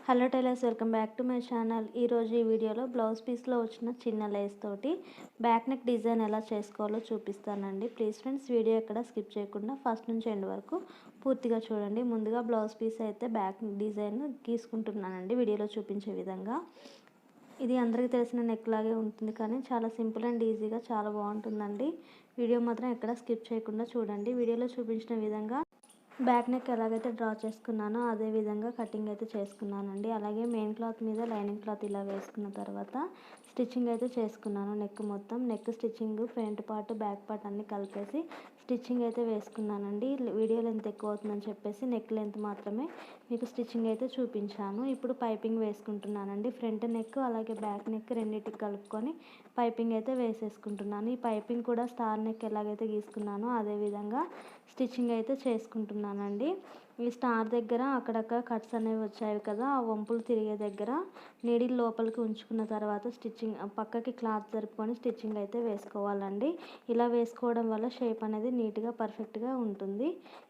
Hello tailors, welcome back to my channel. ఈరోజు ఈ వీడియోలో బ్లౌజ్ పీస్లో వచ్చిన చిన్న లేస్ తోటి బ్యాక్ నెక్ డిజైన్ ఎలా చేసుకోవాలో చూపిస్తానండి. ప్లీజ్ ఫ్రెండ్స్, వీడియో ఎక్కడ స్కిప్ చేయకుండా ఫస్ట్ నుంచి ఎండ్ వరకు పూర్తిగా చూడండి. ముందుగా బ్లౌజ్ పీస్ అయితే బ్యాక్ డిజైన్ గీసుకుంటున్నానండి వీడియోలో చూపించే విధంగా. ఇది అందరికీ తెలిసిన నెక్ లాగే ఉంటుంది, కానీ చాలా సింపుల్ అండ్ ఈజీగా చాలా బాగుంటుందండి. వీడియో మాత్రం ఎక్కడ స్కిప్ చేయకుండా చూడండి. వీడియోలో చూపించిన విధంగా బ్యాక్ నెక్ ఎలాగైతే డ్రా చేసుకున్నానో అదే విధంగా కటింగ్ అయితే చేసుకున్నానండి. అలాగే మెయిన్ క్లాత్ మీద లైనింగ్ క్లాత్ ఇలా వేసుకున్న తర్వాత స్టిచ్చింగ్ అయితే చేసుకున్నాను. Neck stitching, front part, back part అన్నీ కలిపేసి స్టిచ్చింగ్ అయితే వేసుకున్నానండి. వీడియో లెంత్ ఎక్కువ అవుతుందని చెప్పేసి నెక్ లెంత్ మాత్రమే మీకు స్టిచ్చింగ్ అయితే చూపించాను. ఇప్పుడు పైపింగ్ వేసుకుంటున్నానండి. ఫ్రంట్ నెక్ అలాగే బ్యాక్ నెక్ రెండింటికి కలుపుకొని పైపింగ్ అయితే వేసేసుకుంటున్నాను. ఈ పైపింగ్ కూడా స్టార్ నెక్ ఎలాగైతే గీసుకున్నానో అదే విధంగా స్టిచ్చింగ్ అయితే చేసుకుంటున్నానండి. ఈ స్టార్ దగ్గర అక్కడక్కడ కట్స్ అనేవి వచ్చాయి కదా, ఆ వంపులు తిరిగే దగ్గర నీడిల్ లోపలికి ఉంచుకున్న తర్వాత స్టిచ్చింగ్ పక్కకి క్లాత్ జరుపుకొని స్టిచ్చింగ్ అయితే వేసుకోవాలండి. ఇలా వేసుకోవడం వల్ల షేప్ అనేది నీట్గా పర్ఫెక్ట్గా ఉంటుంది.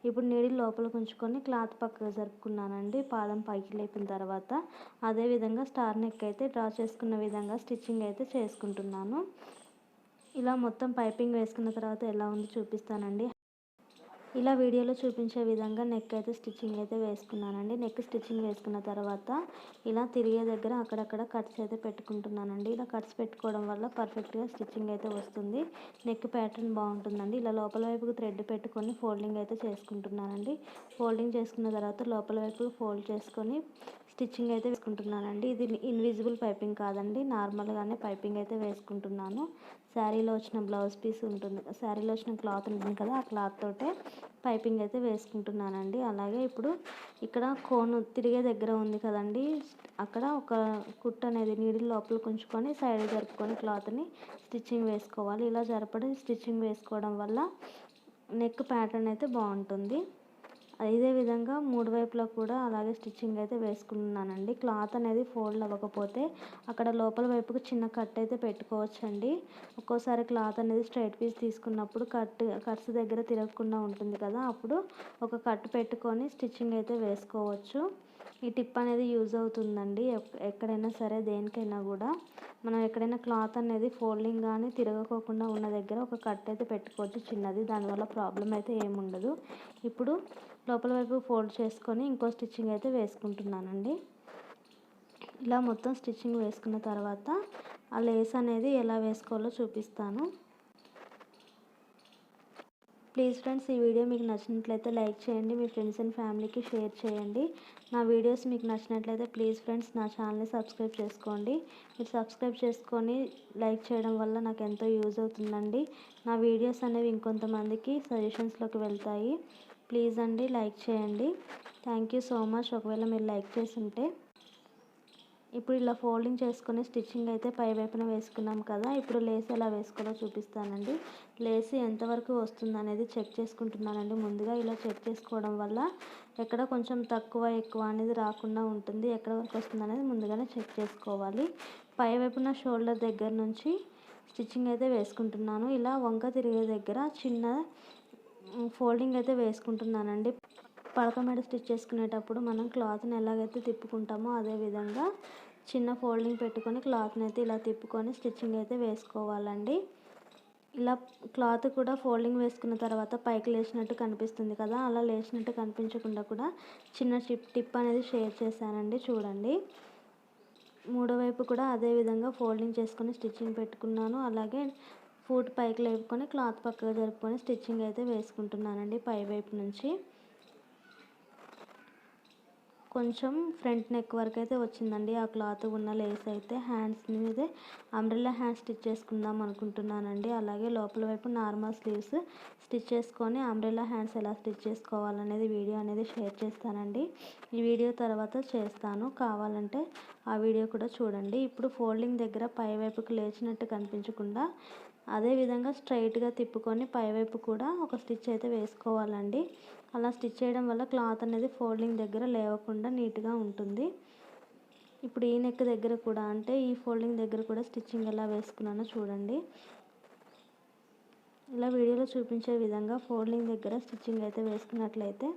ఇప్పుడు నీడిల్ లోపలికి ఉంచుకొని క్లాత్ పక్కకు జరుపుకున్నానండి. పాదం పైకి లేపిన తర్వాత అదేవిధంగా స్టార్ నెక్ అయితే డ్రా చేసుకున్న విధంగా స్టిచ్చింగ్ అయితే చేసుకుంటున్నాను. ఇలా మొత్తం పైపింగ్ వేసుకున్న తర్వాత ఎలా ఉందో చూపిస్తానండి. ఇలా వీడియోలో చూపించే విధంగా నెక్ అయితే స్టిచ్చింగ్ అయితే వేసుకున్నానండి. నెక్ స్టిచ్చింగ్ వేసుకున్న తర్వాత ఇలా తిరిగే దగ్గర అక్కడక్కడ కట్స్ అయితే పెట్టుకుంటున్నానండి. ఇలా కట్స్ పెట్టుకోవడం వల్ల పర్ఫెక్ట్గా స్టిచ్చింగ్ అయితే వస్తుంది. నెక్ ప్యాటర్న్ బాగుంటుందండి. ఇలా లోపల వైపుకు థ్రెడ్ పెట్టుకొని ఫోల్డింగ్ అయితే చేసుకుంటున్నానండి. ఫోల్డింగ్ చేసుకున్న తర్వాత లోపల వైపు ఫోల్డ్ చేసుకొని స్టిచ్చింగ్ అయితే వేసుకుంటున్నానండి. ఇది ఇన్విజిబుల్ పైపింగ్ కాదండి, నార్మల్గానే పైపింగ్ అయితే వేసుకుంటున్నాను. శారీలో వచ్చిన బ్లౌజ్ పీస్ ఉంటుంది, శారీలో వచ్చిన క్లాత్ ఉంటుంది కదా, ఆ క్లాత్ తోటే పైపింగ్ అయితే వేసుకుంటున్నానండి. అలాగే ఇప్పుడు ఇక్కడ కోను తిరిగే దగ్గర ఉంది కదండి, అక్కడ ఒక కుట్టు అనేది నీడిల్ లోపలికి ఉంచుకొని సైడ్ జరుపుకొని క్లాత్ని స్టిచ్చింగ్ వేసుకోవాలి. ఇలా జరపడి స్టిచ్చింగ్ వేసుకోవడం వల్ల నెక్ ప్యాటర్న్ అయితే బాగుంటుంది. ఇదే విధంగా మూడు వైపులా కూడా అలాగే స్టిచ్చింగ్ అయితే వేసుకున్నానండి. క్లాత్ అనేది ఫోల్డ్ అవ్వకపోతే అక్కడ లోపల వైపుకు చిన్న కట్ అయితే పెట్టుకోవచ్చండి. ఒక్కోసారి క్లాత్ అనేది స్ట్రైట్ పీస్ తీసుకున్నప్పుడు కట్స్ దగ్గర తిరగకుండా ఉంటుంది కదా, అప్పుడు ఒక కట్ పెట్టుకొని స్టిచ్చింగ్ అయితే వేసుకోవచ్చు. ఈ టిప్ అనేది యూజ్ అవుతుందండి ఎక్కడైనా సరే, దేనికైనా కూడా. మనం ఎక్కడైనా క్లాత్ అనేది ఫోల్డింగ్ కానీ తిరగకోకుండా ఉన్న దగ్గర ఒక కట్ అయితే పెట్టుకోవచ్చు చిన్నది, దానివల్ల ప్రాబ్లం అయితే ఏముండదు. ఇప్పుడు లోపల వైపు ఫోల్డ్ చేసుకొని ఇంకో స్టిచ్చింగ్ అయితే వేసుకుంటున్నానండి. ఇలా మొత్తం స్టిచ్చింగ్ వేసుకున్న తర్వాత ఆ లేస్ అనేది ఎలా వేసుకోవాలో చూపిస్తాను. ప్లీజ్ ఫ్రెండ్స్, ఈ వీడియో మీకు నచ్చినట్లయితే లైక్ చేయండి, మీ ఫ్రెండ్స్ అండ్ ఫ్యామిలీకి షేర్ చేయండి. నా వీడియోస్ మీకు నచ్చినట్లయితే ప్లీజ్ ఫ్రెండ్స్ నా ఛానల్ని సబ్స్క్రైబ్ చేసుకోండి. మీరు సబ్స్క్రైబ్ చేసుకొని లైక్ చేయడం వల్ల నాకు ఎంతో యూజ్ అవుతుందండి. నా వీడియోస్ అనేవి ఇంకొంతమందికి సజెషన్స్లోకి వెళ్తాయి. ప్లీజ్ అండి, లైక్ చేయండి. థ్యాంక్ యూ సో మచ్ ఒకవేళ మీరు లైక్ చేసి ఉంటే. ఇప్పుడు ఇలా ఫోల్డింగ్ చేసుకొని స్టిచ్చింగ్ అయితే పై వైపున వేసుకున్నాం కదా, ఇప్పుడు లేస్ ఎలా వేసుకోవాలో చూపిస్తానండి. లేస్ ఎంతవరకు వస్తుంది అనేది చెక్ చేసుకుంటున్నానండి. ముందుగా ఇలా చెక్ చేసుకోవడం వల్ల ఎక్కడ కొంచెం తక్కువ ఎక్కువ అనేది రాకుండా ఉంటుంది. ఎక్కడ వరకు వస్తుంది అనేది ముందుగానే చెక్ చేసుకోవాలి. పై వైపున షోల్డర్ దగ్గర నుంచి స్టిచ్చింగ్ అయితే వేసుకుంటున్నాను. ఇలా వంక తిరిగే దగ్గర చిన్న ఫోల్డింగ్ అయితే వేసుకుంటున్నానండి. పడక మీద స్టిచ్ చేసుకునేటప్పుడు మనం క్లాత్ని ఎలాగైతే తిప్పుకుంటామో అదే విధంగా చిన్న ఫోల్డింగ్ పెట్టుకొని క్లాత్ని అయితే ఇలా తిప్పుకొని స్టిచ్చింగ్ అయితే వేసుకోవాలండి. ఇలా క్లాత్ కూడా ఫోల్డింగ్ వేసుకున్న తర్వాత పైకి లేచినట్టు కనిపిస్తుంది కదా, అలా లేచినట్టు కనిపించకుండా కూడా చిన్న టిప్ అనేది షేర్ చేశానండి, చూడండి. మూడో వైపు కూడా అదే విధంగా ఫోల్డింగ్ చేసుకొని స్టిచ్చింగ్ పెట్టుకున్నాను. అలాగే ఫూట్ పైకి లేపుకొని క్లాత్ పక్కగా జరుపుకొని స్టిచ్చింగ్ అయితే వేసుకుంటున్నానండి. పై వైపు నుంచి కొంచెం ఫ్రంట్ నెక్ వరకు అయితే వచ్చిందండి ఆ క్లాత్ ఉన్న లేస్ అయితే. హ్యాండ్స్ మీదే అంబ్రెల్లా హ్యాండ్స్ స్టిచ్ చేసుకుందాం అనుకుంటున్నానండి. అలాగే లోపల వైపు నార్మల్ స్లీవ్స్ స్టిచ్ చేసుకొని అంబ్రెల్లా హ్యాండ్స్ ఎలా స్టిచ్ చేసుకోవాలనేది వీడియో అనేది షేర్ చేస్తానండి. ఈ వీడియో తర్వాత చేస్తాను, కావాలంటే ఆ వీడియో కూడా చూడండి. ఇప్పుడు ఫోల్డింగ్ దగ్గర పై వైపుకి లేచినట్టు కనిపించకుండా అదే విధంగా స్ట్రైట్గా తిప్పుకొని పైవైపు కూడా ఒక స్టిచ్ అయితే వేసుకోవాలండి. అలా స్టిచ్ చేయడం వల్ల క్లాత్ అనేది ఫోల్డింగ్ దగ్గర లేవకుండా నీట్గా ఉంటుంది. ఇప్పుడు ఈ నెక్ దగ్గర కూడా, అంటే ఈ ఫోల్డింగ్ దగ్గర కూడా స్టిచ్చింగ్ ఎలా వేసుకున్నానో చూడండి. ఇలా వీడియోలో చూపించే విధంగా ఫోల్డింగ్ దగ్గర స్టిచ్చింగ్ అయితే వేసుకున్నట్లయితే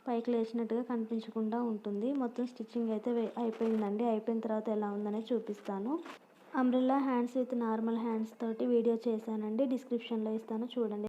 పైకి లేచినట్టుగా కనిపించకుండా ఉంటుంది. మొత్తం స్టిచ్చింగ్ అయితే అయిపోయిందండి. అయిపోయిన తర్వాత ఎలా ఉందనేది చూపిస్తాను. Umbrella hands with normal hands తోటి వీడియో చేశానండి. డిస్క్రిప్షన్లో ఇస్తాను చూడండి.